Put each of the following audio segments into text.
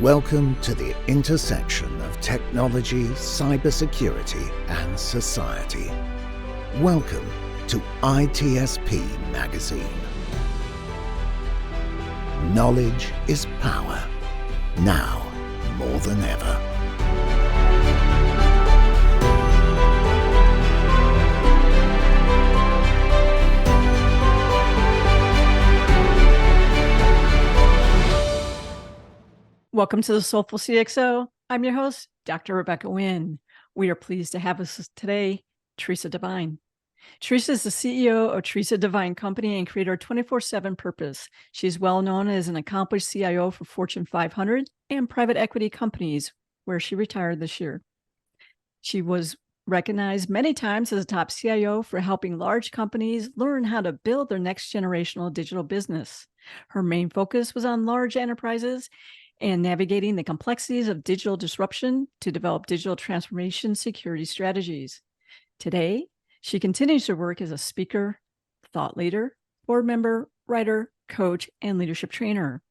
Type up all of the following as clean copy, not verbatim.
Welcome to the intersection of technology, cybersecurity, and society. Welcome to ITSP Magazine. Knowledge is power, now more than ever. Welcome to the Soulful CXO. I'm your host, Dr. Rebecca Wynn. We are pleased to have us today, Teresa Devine. Teresa is the CEO of Teresa Devine Company and creator of 24/7 Purpose. She is well known as an accomplished CIO for Fortune 500 and private equity companies, where she retired this year. She was recognized many times as a top CIO for helping large companies learn how to build their next generational digital business. Her main focus was on large enterprises and navigating the complexities of digital disruption to develop digital transformation security strategies. Today, she continues to work as a speaker, thought leader, board member, writer, coach, and leadership trainer.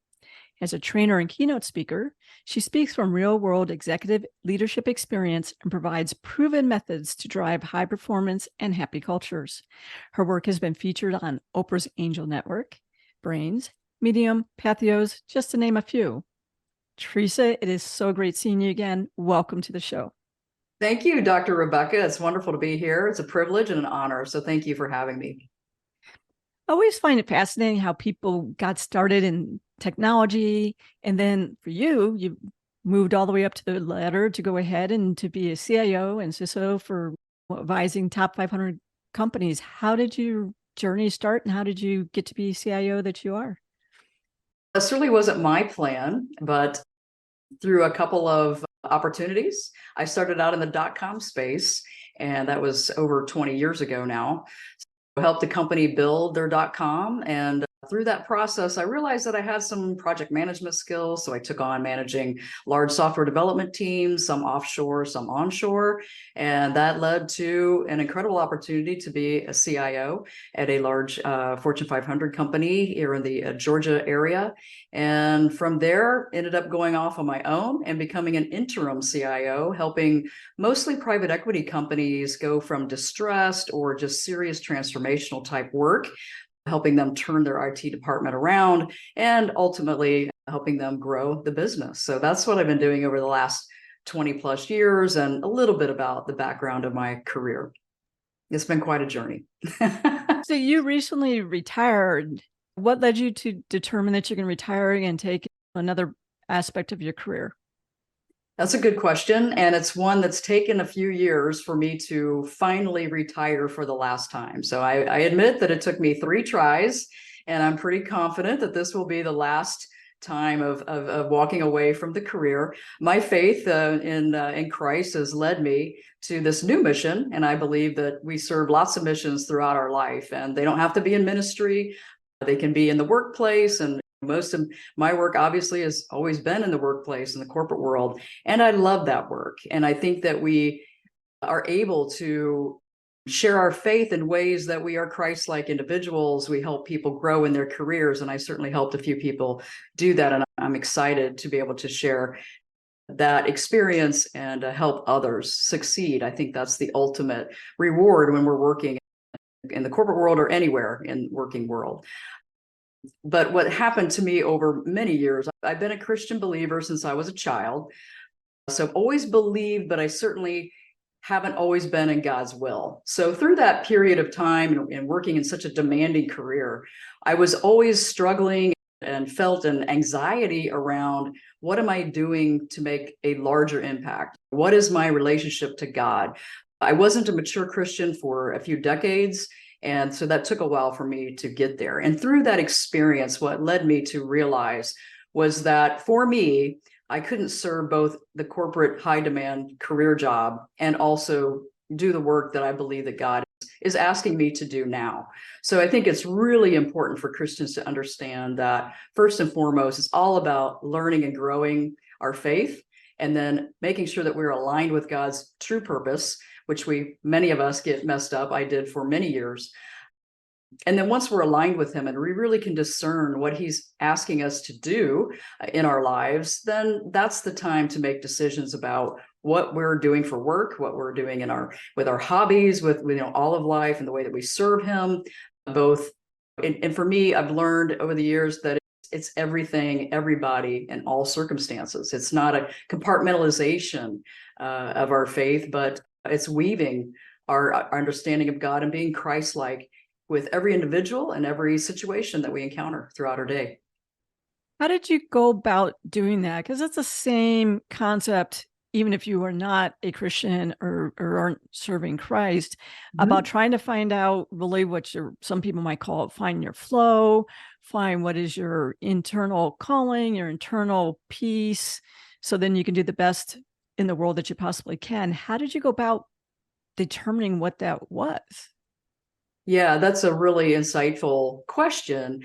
As a trainer and keynote speaker, she speaks from real-world executive leadership experience and provides proven methods to drive high performance and happy cultures. Her work has been featured on Oprah's Angel Network, Brains, Medium, Pathos, just to name a few. Teresa, it is so great seeing you again. Welcome to the show. Thank you, Dr. Rebecca. It's wonderful to be here. It's a privilege and an honor. So thank you for having me. I always find it fascinating how people got started in technology. And then for you moved all the way up to the ladder to go ahead and to be a CIO and CISO for advising top 500 companies. How did your journey start and how did you get to be CIO that you are? That certainly wasn't my plan, but through a couple of opportunities, I started out in the .com space, and that was over 20 years ago now. So I helped the company build their .com, and through that process, I realized that I had some project management skills. So I took on managing large software development teams, some offshore, some onshore. And that led to an incredible opportunity to be a CIO at a large Fortune 500 company here in the Georgia area. And from there, ended up going off on my own and becoming an interim CIO, helping mostly private equity companies go from distressed or just serious transformational type work, helping them turn their IT department around and ultimately helping them grow the business. So that's what I've been doing over the last 20 plus years, and a little bit about the background of my career. It's been quite a journey. So you recently retired. What led you to determine that you're going to retire and take another aspect of your career? That's a good question. And it's one that's taken a few years for me to finally retire for the last time. So I admit that it took me 3 tries, and I'm pretty confident that this will be the last time of walking away from the career. My faith in Christ has led me to this new mission. And I believe that we serve lots of missions throughout our life, and they don't have to be in ministry. They can be in the workplace, and most of my work obviously has always been in the workplace, in the corporate world. And I love that work. And I think that we are able to share our faith in ways that we are Christ-like individuals. We help people grow in their careers. And I certainly helped a few people do that. And I'm excited to be able to share that experience and help others succeed. I think that's the ultimate reward when we're working in the corporate world or anywhere in the working world. But what happened to me over many years, I've been a Christian believer since I was a child. So I've always believed, but I certainly haven't always been in God's will. So through that period of time and working in such a demanding career, I was always struggling and felt an anxiety around, what am I doing to make a larger impact? What is my relationship to God? I wasn't a mature Christian for a few decades. And so that took a while for me to get there. And through that experience, what led me to realize was that for me, I couldn't serve both the corporate high demand career job and also do the work that I believe that God is asking me to do now. So I think it's really important for Christians to understand that first and foremost, it's all about learning and growing our faith, and then making sure that we're aligned with God's true purpose, which many of us get messed up. I did for many years. And then once we're aligned with him and we really can discern what he's asking us to do in our lives, then that's the time to make decisions about what we're doing for work, what we're doing with our hobbies, with all of life, and the way that we serve him both. And for me, I've learned over the years that it's everything, everybody, in all circumstances. It's not a compartmentalization of our faith, but it's weaving our understanding of God and being Christ-like with every individual and every situation that we encounter throughout our day. How did you go about doing that? Because it's the same concept, even if you are not a Christian or aren't serving Christ, about trying to find out really what some people might call it, find your flow, find what is your internal calling, your internal peace, so then you can do the best in the world that you possibly can. How did you go about determining what that was? Yeah, that's a really insightful question.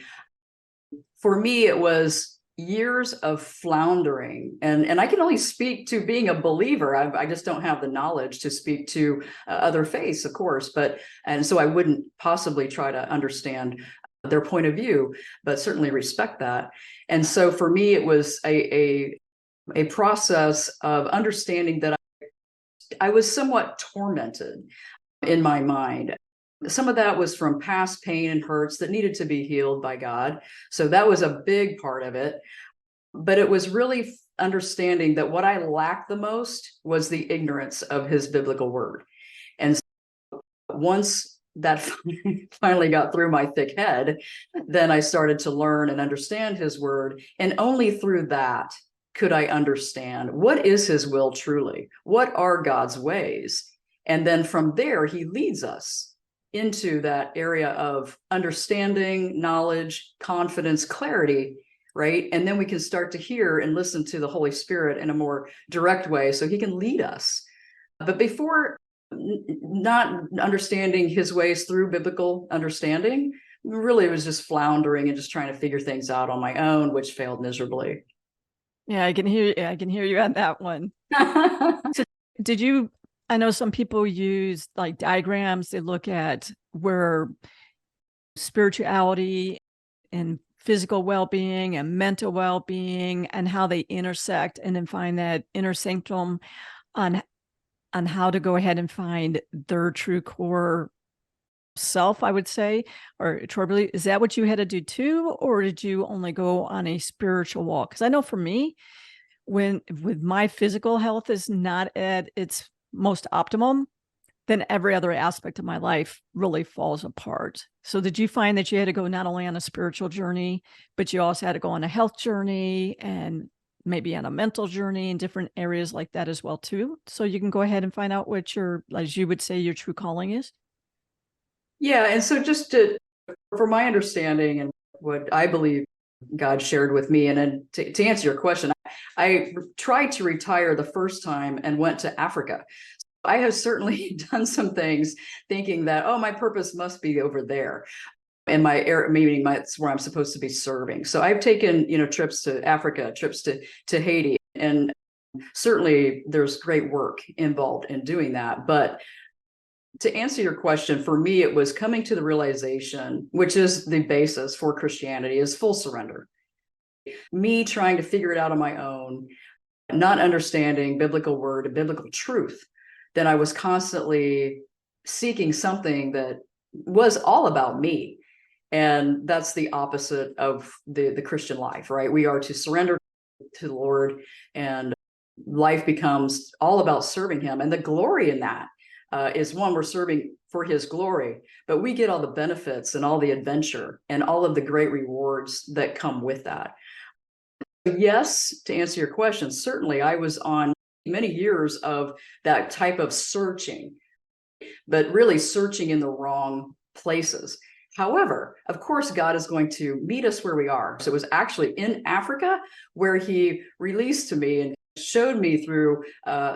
For me, it was years of floundering, and I can only speak to being a believer. I just don't have the knowledge to speak to other faiths, of course, and so I wouldn't possibly try to understand their point of view, but certainly respect that. And so for me, it was a process of understanding that I was somewhat tormented in my mind. Some of that was from past pain and hurts that needed to be healed by God. So that was a big part of it. But it was really understanding that what I lacked the most was the ignorance of his biblical word. And so once that finally got through my thick head, then I started to learn and understand his word. And only through that could I understand what is his will truly? What are God's ways? And then from there, he leads us into that area of understanding, knowledge, confidence, clarity, right? And then we can start to hear and listen to the Holy Spirit in a more direct way so he can lead us. But before, not understanding his ways through biblical understanding, really was just floundering and just trying to figure things out on my own, which failed miserably. Yeah, I can hear you on that one. So did you, I know some people use like diagrams. They look at where spirituality and physical well-being and mental well-being and how they intersect, and then find that inner sanctum on how to go ahead and find their true core self, I would say, or truly. Is that what you had to do too, or did you only go on a spiritual walk? Because I know for me, with my physical health is not at its most optimum, then every other aspect of my life really falls apart. So did you find that you had to go not only on a spiritual journey, but you also had to go on a health journey and maybe on a mental journey in different areas like that as well too? So you can go ahead and find out what your, as you would say, your true calling is? Yeah, and so just for my understanding and what I believe God shared with me, and then to answer your question, I tried to retire the first time and went to Africa. I have certainly done some things thinking that, oh, my purpose must be over there. And my area, meaning that's where I'm supposed to be serving. So I've taken, trips to Africa, trips to Haiti, and certainly there's great work involved in doing that. But to answer your question, for me, it was coming to the realization, which is the basis for Christianity, is full surrender. Me trying to figure it out on my own, not understanding biblical word and biblical truth, then I was constantly seeking something that was all about me. And that's the opposite of the Christian life, right? We are to surrender to the Lord, and life becomes all about serving him. And the glory in that is, one, we're serving for his glory, but we get all the benefits and all the adventure and all of the great rewards that come with that. Yes, to answer your question, certainly I was on many years of that type of searching, but really searching in the wrong places. However, of course, God is going to meet us where we are. So it was actually in Africa where he released to me and showed me through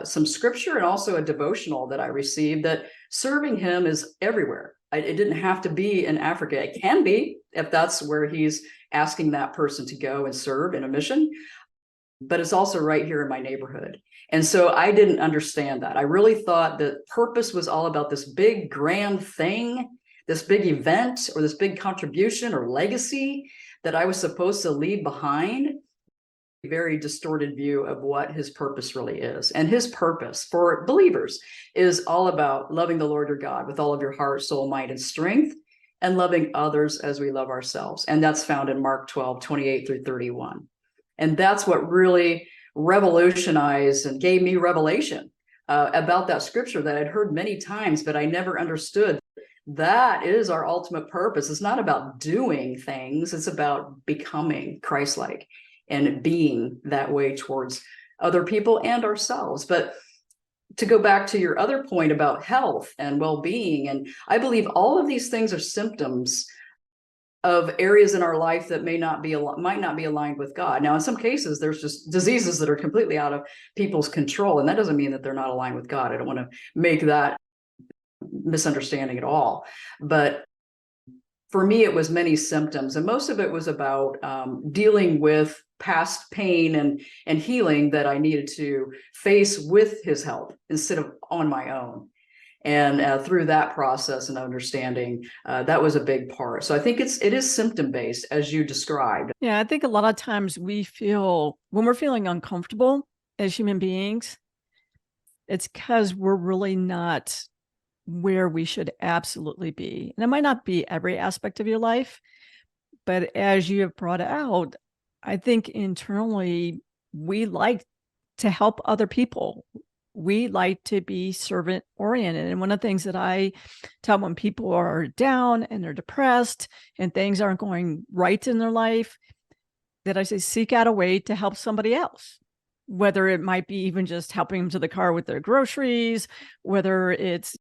some scripture and also a devotional that I received that serving him is everywhere. It didn't have to be in Africa. It can be if that's where he's asking that person to go and serve in a mission, but it's also right here in my neighborhood. And so I didn't understand that. I really thought that purpose was all about this big grand thing this big event or this big contribution or legacy that I was supposed to leave behind. A very distorted view of what his purpose really is. And his purpose for believers is all about loving the Lord your God with all of your heart, soul, mind, and strength, and loving others as we love ourselves. And that's found in Mark 12:28-31. And that's what really revolutionized and gave me revelation about that scripture that I'd heard many times, but I never understood. That is our ultimate purpose. It's not about doing things. It's about becoming Christ-like and being that way towards other people and ourselves. But to go back to your other point about health and well-being, and I believe all of these things are symptoms of areas in our life that might not be aligned with God. Now, in some cases, there's just diseases that are completely out of people's control, and that doesn't mean that they're not aligned with God. I don't want to make that misunderstanding at all. But for me, it was many symptoms, and most of it was about dealing with past pain and healing that I needed to face with his help instead of on my own. And through that process and understanding, that was a big part. So I think it is symptom based, as you described. Yeah, I think a lot of times we feel when we're feeling uncomfortable as human beings, it's because we're really not where we should absolutely be. And it might not be every aspect of your life, but as you have brought out, I think internally we like to help other people. We like to be servant oriented. And one of the things that I tell when people are down and they're depressed and things aren't going right in their life, that I say, seek out a way to help somebody else, whether it might be even just helping them to the car with their groceries, whether it's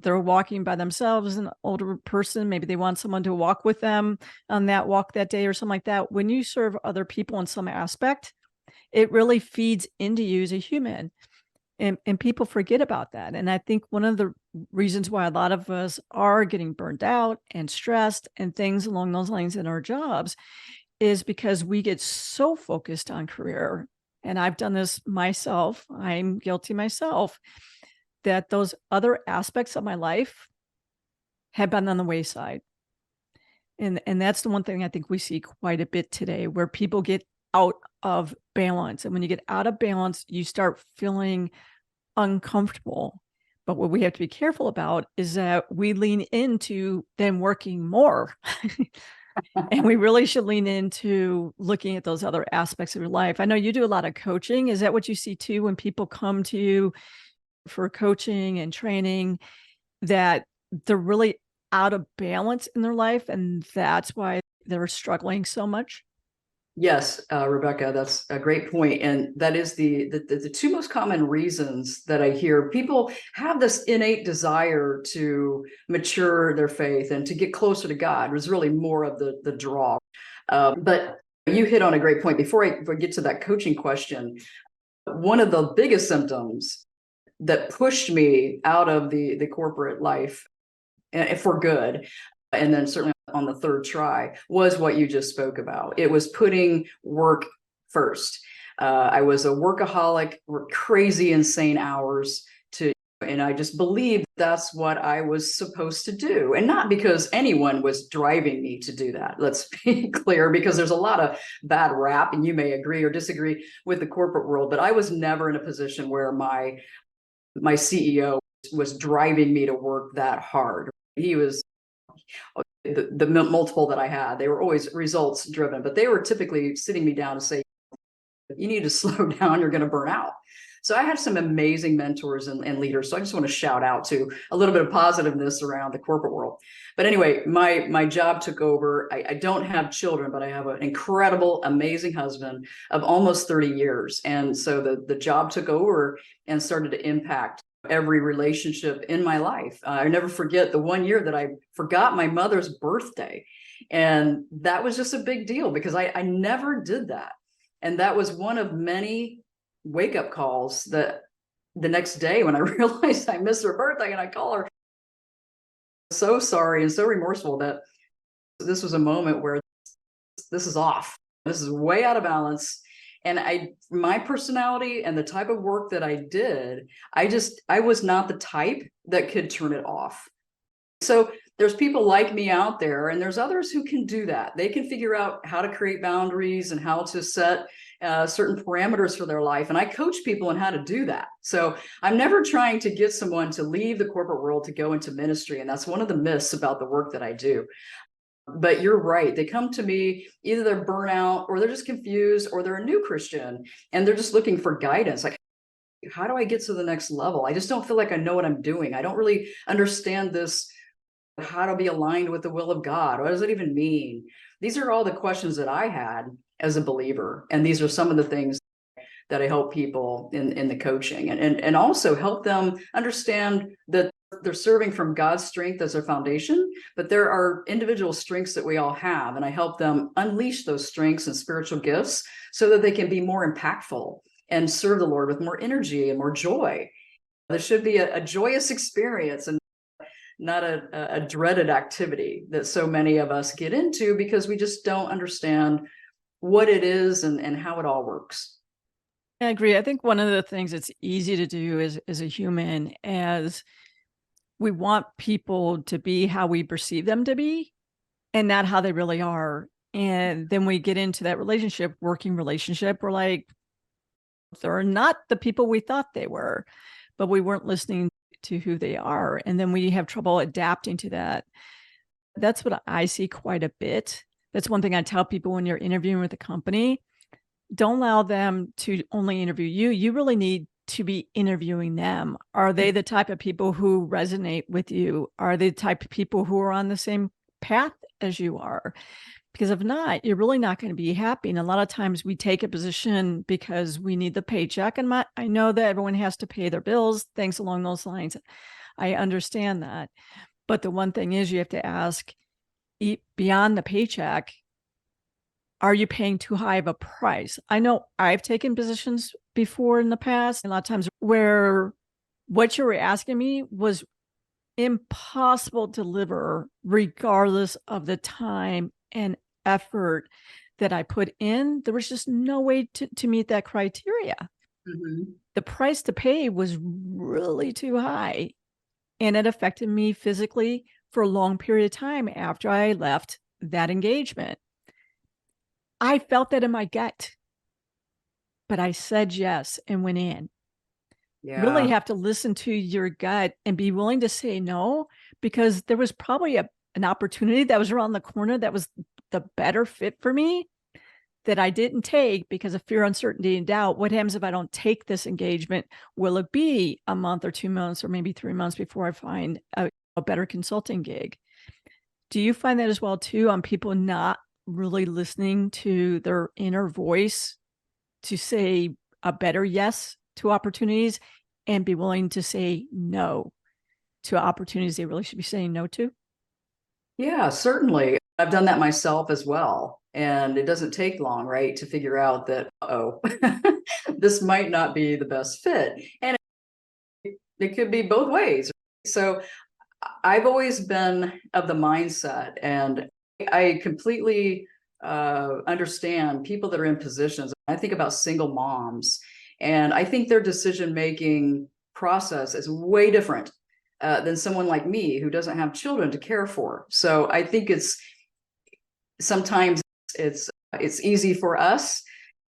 they're walking by themselves, an older person, maybe they want someone to walk with them on that walk that day or something like that. When you serve other people in some aspect, it really feeds into you as a human. And people forget about that. And I think one of the reasons why a lot of us are getting burned out and stressed and things along those lines in our jobs is because we get so focused on career. And I've done this myself. I'm guilty myself, that those other aspects of my life have been on the wayside. And that's the one thing I think we see quite a bit today, where people get out of balance. And when you get out of balance, you start feeling uncomfortable. But what we have to be careful about is that we lean into then working more. And we really should lean into looking at those other aspects of your life. I know you do a lot of coaching. Is that what you see too when people come to you for coaching and training, that they're really out of balance in their life and that's why they're struggling so much? Yes, Rebecca, that's a great point. And that is the two most common reasons that I hear. People have this innate desire to mature their faith and to get closer to God. It was really more of the draw. But you hit on a great point. Before I get to that coaching question, one of the biggest symptoms that pushed me out of the corporate life for good, and then certainly on the third try, was what you just spoke about. It was putting work first. I was a workaholic, crazy, insane hours and I just believed that's what I was supposed to do. And not because anyone was driving me to do that. Let's be clear, because there's a lot of bad rap, and you may agree or disagree with the corporate world, but I was never in a position where my CEO was driving me to work that hard. He was the multiple that I had. They were always results driven, but they were typically sitting me down to say, you need to slow down, you're going to burn out. So I had some amazing mentors and leaders. So I just want to shout out to a little bit of positiveness around the corporate world. But anyway, my job took over. I don't have children, but I have an incredible, amazing husband of almost 30 years. And so the job took over and started to impact every relationship in my life. I never forget the one year that I forgot my mother's birthday. And that was just a big deal because I never did that. And that was one of many wake-up calls that the next day when I realized I missed her birthday, and I call her so sorry and so remorseful that this was a moment where this is off. This is way out of balance. And my personality and the type of work that I did, I was not the type that could turn it off. So there's people like me out there, and there's others who can do that. They can figure out how to create boundaries and how to set certain parameters for their life. And I coach people on how to do that. So I'm never trying to get someone to leave the corporate world to go into ministry. And that's one of the myths about the work that I do. But you're right. They come to me, either they're burnout or they're just confused or they're a new Christian and they're just looking for guidance. Like, how do I get to the next level? I just don't feel like I know what I'm doing. I don't really understand this, how to be aligned with the will of God. What does it even mean? These are all the questions that I had as a believer. And these are some of the things that I help people in the coaching, and also help them understand that they're serving from God's strength as their foundation, but there are individual strengths that we all have. And I help them unleash those strengths and spiritual gifts so that they can be more impactful and serve the Lord with more energy and more joy. This should be a joyous experience and not a dreaded activity that so many of us get into because we just don't understand what it is and how it all works. I agree. I think one of the things that's easy to do as a human, as we want people to be how we perceive them to be and not how they really are. And then we get into that working relationship. We're like, they're not the people we thought they were, but we weren't listening to who they are. And then we have trouble adapting to that. That's what I see quite a bit. That's one thing I tell people when you're interviewing with a company. Don't allow them to only interview you. You really need to be interviewing them. Are they the type of people who resonate with you? Are they the type of people who are on the same path as you are? Because if not, you're really not going to be happy. And a lot of times we take a position because we need the paycheck. And I know that everyone has to pay their bills, things along those lines. I understand that. But the one thing is you have to ask, beyond the paycheck, are you paying too high of a price? I know I've taken positions before in the past, a lot of times where what you were asking me was impossible to deliver regardless of the time and effort that I put in. There was just no way to meet that criteria. Mm-hmm. The price to pay was really too high, and it affected me physically for a long period of time after I left that engagement. I felt that in my gut, but I said yes and went in. Yeah. Really have to listen to your gut and be willing to say no, because there was probably an opportunity that was around the corner that was the better fit for me that I didn't take because of fear, uncertainty, and doubt. What happens if I don't take this engagement? Will it be a month or 2 months or maybe 3 months before I find a better consulting gig? Do you find that as well too, on people not really listening to their inner voice to say a better yes to opportunities and be willing to say no to opportunities they really should be saying no to? Yeah, certainly. I've done that myself as well. And it doesn't take long, right, to figure out that, this might not be the best fit. And it could be both ways. So I've always been of the mindset, and I completely understand people that are in positions. I think about single moms, and I think their decision-making process is way different than someone like me who doesn't have children to care for. So I think sometimes it's easy for us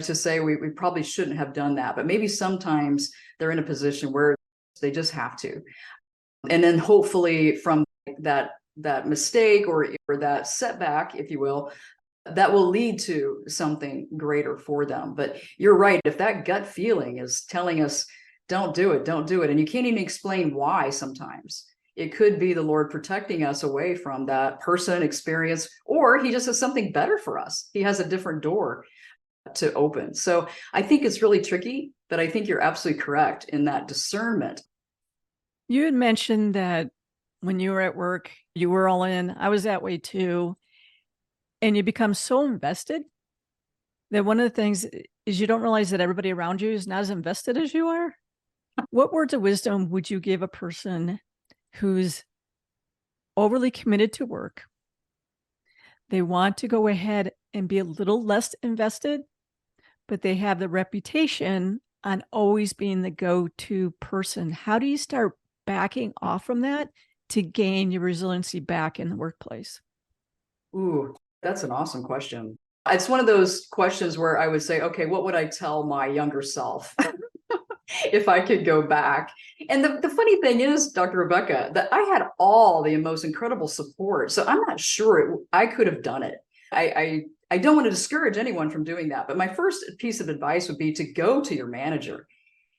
to say we probably shouldn't have done that, but maybe sometimes they're in a position where they just have to. And then hopefully from that mistake or that setback, if you will, that will lead to something greater for them. But you're right. If that gut feeling is telling us, don't do it, and you can't even explain why sometimes, it could be the Lord protecting us away from that person, experience, or he just has something better for us. He has a different door to open. So I think it's really tricky, but I think you're absolutely correct in that discernment. You had mentioned that when you were at work, you were all in. I was that way too. And you become so invested that one of the things is you don't realize that everybody around you is not as invested as you are. What words of wisdom would you give a person who's overly committed to work? They want to go ahead and be a little less invested, but they have the reputation on always being the go-to person. How do you start backing off from that to gain your resiliency back in the workplace? Ooh, that's an awesome question. It's one of those questions where I would say, okay, what would I tell my younger self if I could go back? And the funny thing is, Dr. Rebecca, that I had all the most incredible support. So I'm not sure I could have done it. I don't want to discourage anyone from doing that. But my first piece of advice would be to go to your manager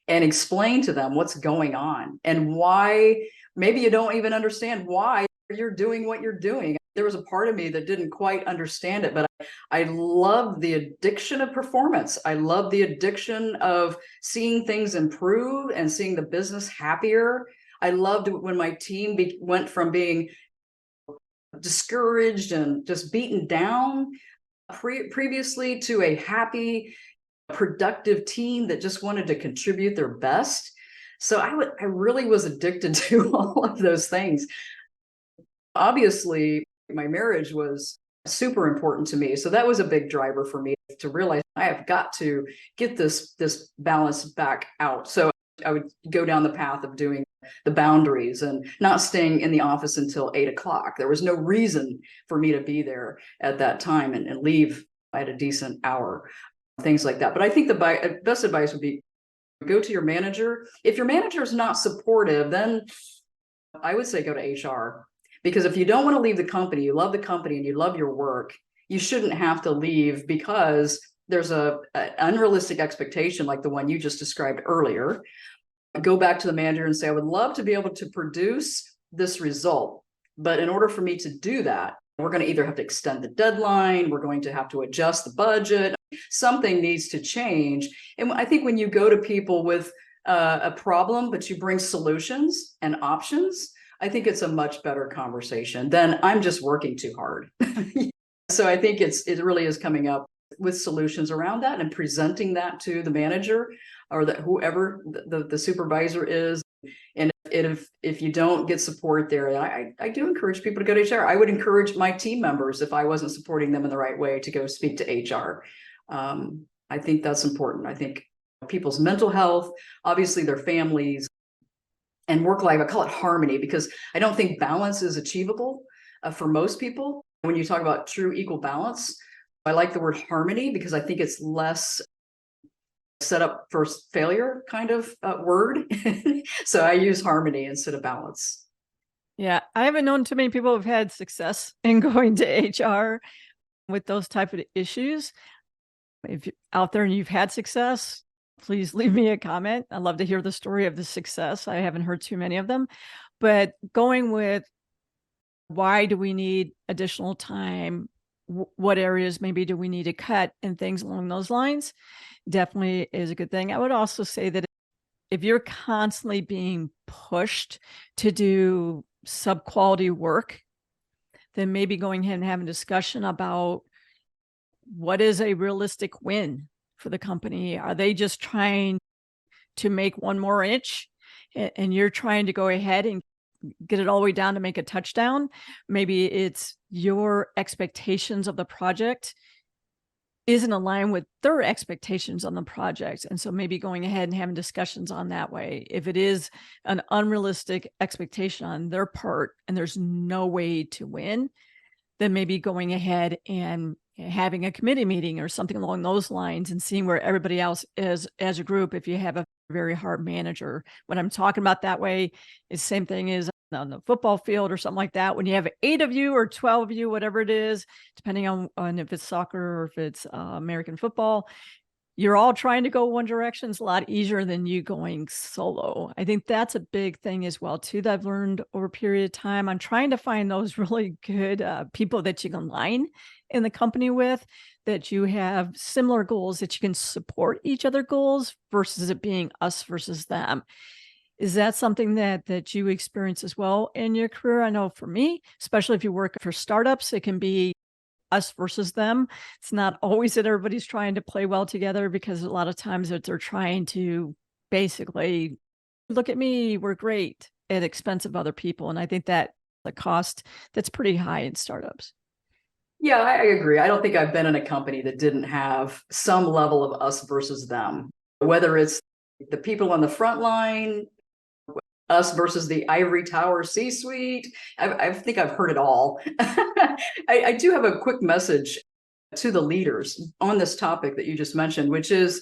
and explain to them what's going on and why. Maybe you don't even understand why you're doing what you're doing. There was a part of me that didn't quite understand it, but I love the addiction of performance. I love the addiction of seeing things improve and seeing the business happier. I loved when my team went from being discouraged and just beaten down previously to a happy, productive team that just wanted to contribute their best. So I really was addicted to all of those things. Obviously, my marriage was super important to me. So that was a big driver for me to realize I have got to get this balance back out. So I would go down the path of doing the boundaries and not staying in the office until 8 o'clock. There was no reason for me to be there at that time and leave at a decent hour, things like that. But I think the best advice would be go to your manager. If your manager is not supportive, then I would say go to HR. Because if you don't want to leave the company, you love the company and you love your work, you shouldn't have to leave because there's an unrealistic expectation like the one you just described earlier. Go back to the manager and say, I would love to be able to produce this result. But in order for me to do that, we're going to either have to extend the deadline, we're going to have to adjust the budget, something needs to change. And I think when you go to people with a problem, but you bring solutions and options, I think it's a much better conversation than I'm just working too hard. So I think it really is coming up with solutions around that and presenting that to the manager or whoever the supervisor is. And if you don't get support there, I do encourage people to go to HR. I would encourage my team members, if I wasn't supporting them in the right way, to go speak to HR. I think that's important. I think people's mental health, obviously their families, and work life, I call it harmony, because I don't think balance is achievable for most people. When you talk about true equal balance, I like the word harmony because I think it's less set up for failure kind of word. So I use harmony instead of balance. Yeah, I haven't known too many people who've had success in going to HR with those type of issues. If you're out there and you've had success, please leave me a comment. I'd love to hear the story of the success. I haven't heard too many of them. But going with why do we need additional time? What areas maybe do we need to cut and things along those lines definitely is a good thing. I would also say that if you're constantly being pushed to do sub-quality work, then maybe going ahead and having a discussion about what is a realistic win for the company. Are they just trying to make one more inch and you're trying to go ahead and get it all the way down to make a touchdown? Maybe it's your expectations of the project isn't aligned with their expectations on the project. And so maybe going ahead and having discussions on that way. If it is an unrealistic expectation on their part and there's no way to win, then maybe going ahead and having a committee meeting or something along those lines and seeing where everybody else is as a group. If you have a very hard manager, when I'm talking about that way, it's the same thing as on the football field or something like that. When you have 8 of you or 12 of you, whatever it is, depending on if it's soccer or if it's American football, you're all trying to go one direction. It's a lot easier than you going solo. I think that's a big thing as well, too, that I've learned over a period of time. I'm trying to find those really good people that you can align in the company with, that you have similar goals, that you can support each other goals versus it being us versus them. Is that something that you experience as well in your career? I know for me, especially if you work for startups, it can be us versus them. It's not always that everybody's trying to play well together, because a lot of times that they're trying to basically look at me, we're great, at expense of other people. And I think that the cost that's pretty high in startups. Yeah, I agree. I don't think I've been in a company that didn't have some level of us versus them, whether it's the people on the front line, us versus the ivory tower C-suite. I think I've heard it all. I do have a quick message to the leaders on this topic that you just mentioned, which is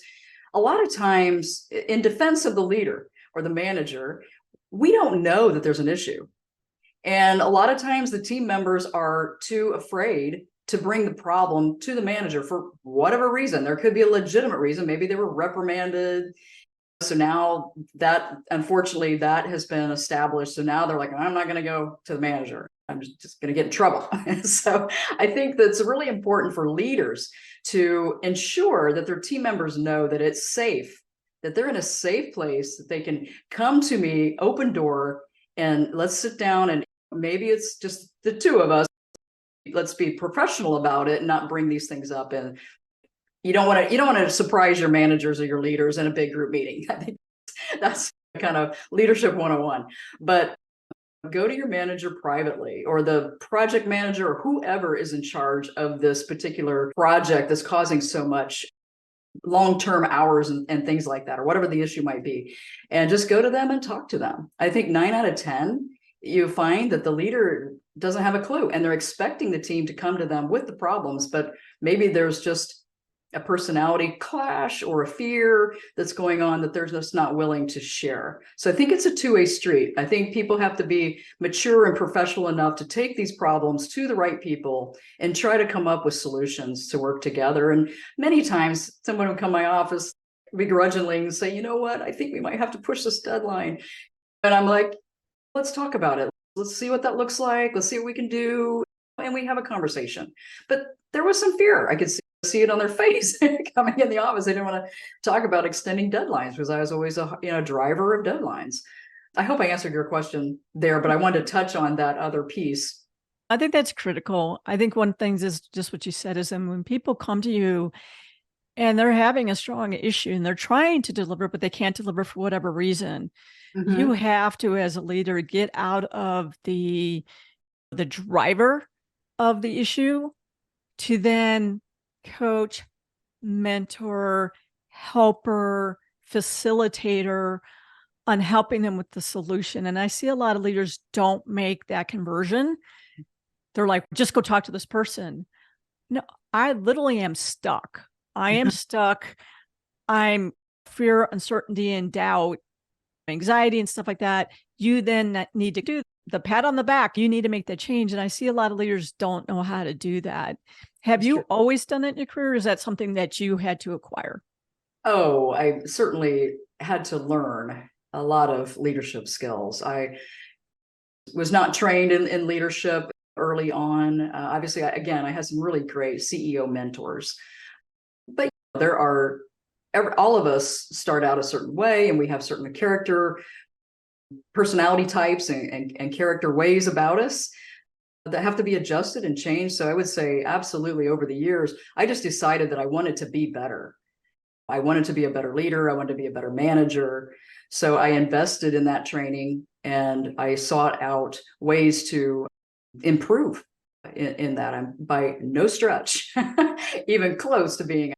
a lot of times in defense of the leader or the manager, we don't know that there's an issue. And a lot of times the team members are too afraid to bring the problem to the manager for whatever reason. There could be a legitimate reason. Maybe they were reprimanded. So now that, unfortunately, that has been established. So now they're like, I'm not going to go to the manager. I'm just going to get in trouble. So I think that's really important for leaders to ensure that their team members know that it's safe, that they're in a safe place, that they can come to me, open door, and let's sit down. And maybe it's just the two of us. Let's be professional about it and not bring these things up. And you don't want to surprise your managers or your leaders in a big group meeting. I think that's kind of leadership 101. But go to your manager privately, or the project manager, or whoever is in charge of this particular project that's causing so much long-term hours and things like that, or whatever the issue might be, and just go to them and talk to them. I think 9 out of 10, you find that the leader doesn't have a clue, and they're expecting the team to come to them with the problems, but maybe there's just a personality clash or a fear that's going on that they're just not willing to share. So I think it's a two-way street. I think people have to be mature and professional enough to take these problems to the right people and try to come up with solutions to work together. And many times someone would come to my office begrudgingly and say, you know what, I think we might have to push this deadline. And I'm like, let's talk about it. Let's see what that looks like. Let's see what we can do. And we have a conversation. But there was some fear. I could see it on their face coming in the office. They didn't want to talk about extending deadlines because I was always a driver of deadlines. I hope I answered your question there, but I wanted to touch on that other piece. I think that's critical. I think one thing is just what you said is, and when people come to you and they're having a strong issue and they're trying to deliver, but they can't deliver for whatever reason, you have to, as a leader, get out of the driver of the issue to then coach, mentor, helper, facilitator on helping them with the solution. And I see a lot of leaders don't make that conversion. They're like, just go talk to this person. No, I literally am stuck. I am stuck. I'm fear, uncertainty, and doubt, anxiety, and stuff like that. You then need to do the pat on the back. You need to make that change. And I see a lot of leaders don't know how to do that. Have you always done it in your career? Or is that something that you had to acquire? Oh, I certainly had to learn a lot of leadership skills. I was not trained in leadership early on. Obviously, I had some really great CEO mentors. But there are, all of us start out a certain way, and we have certain character, personality types and character ways about us that have to be adjusted and changed. So I would say absolutely, over the years, I just decided that I wanted to be better. I wanted to be a better leader. I wanted to be a better manager. So I invested in that training, and I sought out ways to improve in that. I'm by no stretch even close to being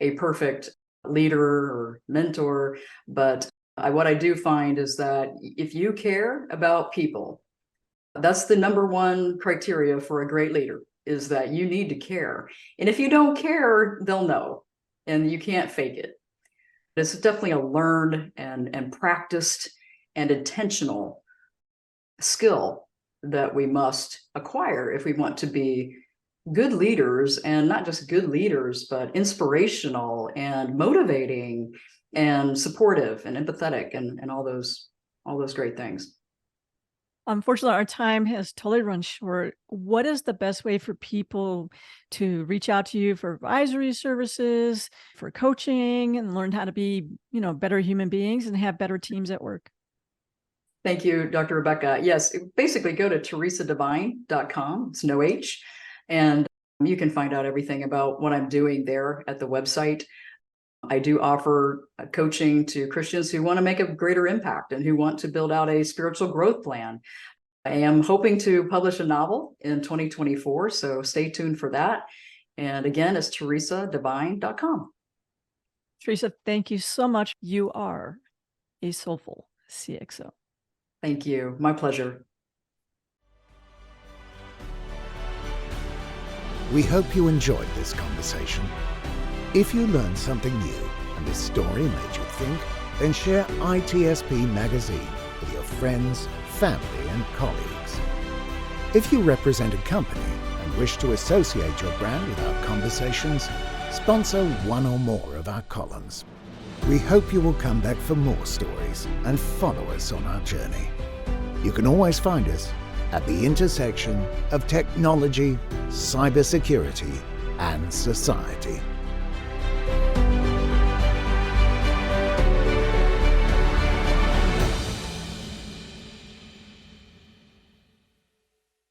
a perfect leader or mentor. But what I do find is that if you care about people, that's the number one criteria for a great leader, is that you need to care. And if you don't care, they'll know, and you can't fake it. It's definitely a learned and practiced and intentional skill that we must acquire if we want to be good leaders, and not just good leaders, but inspirational and motivating and supportive and empathetic and all those great things. Unfortunately, our time has totally run short. What is the best way for people to reach out to you for advisory services, for coaching, and learn how to be, better human beings and have better teams at work? Thank you, Dr. Rebecca. Yes, basically go to teresadevine.com. It's no H. And you can find out everything about what I'm doing there at the website. I do offer coaching to Christians who want to make a greater impact and who want to build out a spiritual growth plan. I am hoping to publish a novel in 2024, so stay tuned for that. And again, it's teresadevine.com. Teresa, thank you so much. You are a soulful CXO. Thank you. My pleasure. We hope you enjoyed this conversation. If you learned something new and this story made you think, then share ITSP Magazine with your friends, family, and colleagues. If you represent a company and wish to associate your brand with our conversations, sponsor one or more of our columns. We hope you will come back for more stories and follow us on our journey. You can always find us at the intersection of technology, cybersecurity, and society.